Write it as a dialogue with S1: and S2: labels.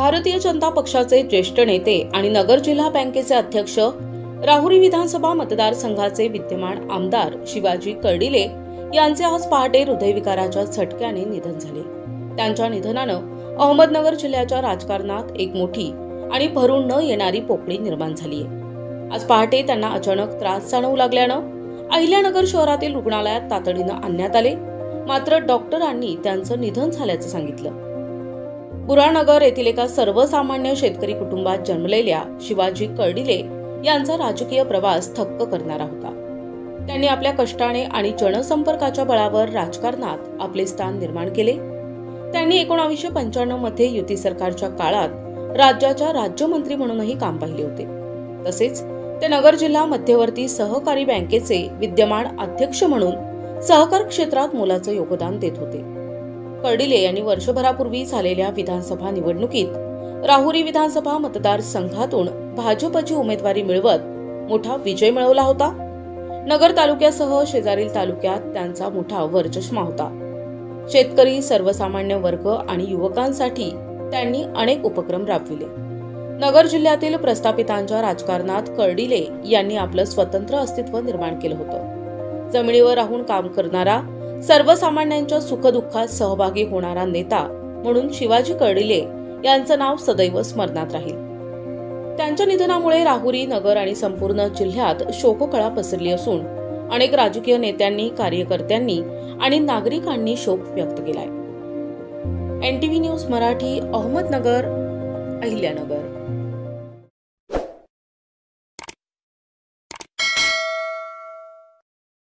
S1: भारतीय जनता पक्षाचे ज्येष्ठ नेते आणि नगर जिल्हा बँकेचे अध्यक्ष, राहुरी विधानसभा मतदारसंघाचे विद्यमान आमदार शिवाजी कर्डिले यांचे आज पहाटे हृदयविकाराच्या झटक्याने निधन झाले। त्यांच्या निधनानं अहमदनगर जिल्ह्याच्या राजकारणात एक मोठी आणि भरून न येणारी पोकळी निर्माण झाली आहे। आज पहाटे त्यांना अचानक त्रास जाणवू लागल्यानं अहिल्यानगर शहरातील रुग्णालयात तातडीनं आणण्यात आले, मात्र डॉक्टरांनी त्यांचं निधन झाल्याचं सांगितलं। बुरानगर येथील एका सर्वसामान्य शेतकरी कुटुंबात जन्मलेल्या शिवाजी कर्डिले यांचा राजकीय प्रवास थक्क करणारा होता। त्यांनी आपल्या कष्टाने आणि जनसंपर्काच्या बळावर राजकारणात आपले स्थान निर्माण केले। त्यांनी 1995 मध्ये युती सरकारच्या काळात राज्याच्या राज्यमंत्री म्हणूनही काम पाहिले होते। तसेच ते नगर जिल्हा मध्यवर्ती सहकारी बँकेचे विद्यमान अध्यक्ष म्हणून सहकार क्षेत्रात मोलाचं योगदान देत होते। कर्डिले यांनी वर्षभरापूर्वी झालेल्या विधानसभा निवडणुकीत राहुरी विधानसभा मतदारसंघातून भाजपची उमेदवारी मिळवत मोठा विजय मिळवला होता। नगर तालुक्यासह शेजारील तालुक्यात त्यांचा मोठा वर्चस्व होता। शेतकरी, सर्वसामान्य वर्ग आणि युवकांसाठी त्यांनी अनेक उपक्रम राबविले। नगर जिल्ह्यातील प्रस्थापितांच्या राजकारणात कर्डिले यांनी आपलं स्वतंत्र अस्तित्व निर्माण केलं होतं। जमिनीवर राहून काम करणारा, सर्वसामान्यांच्या सुखदुःखात सहभागी होणारा नेता म्हणून शिवाजी कर्डिले यांचं नाव सदैव स्मरणात राहील। त्यांच्या निधनामुळे राहुरी, नगर आणि संपूर्ण जिल्ह्यात शोककळा पसरली असून अनेक राजकीय नेत्यांनी, कार्यकर्त्यांनी आणि नागरिकांनी शोक व्यक्त केलाय। NTV news Marathi, Ahmednagar, Ahilyanagar.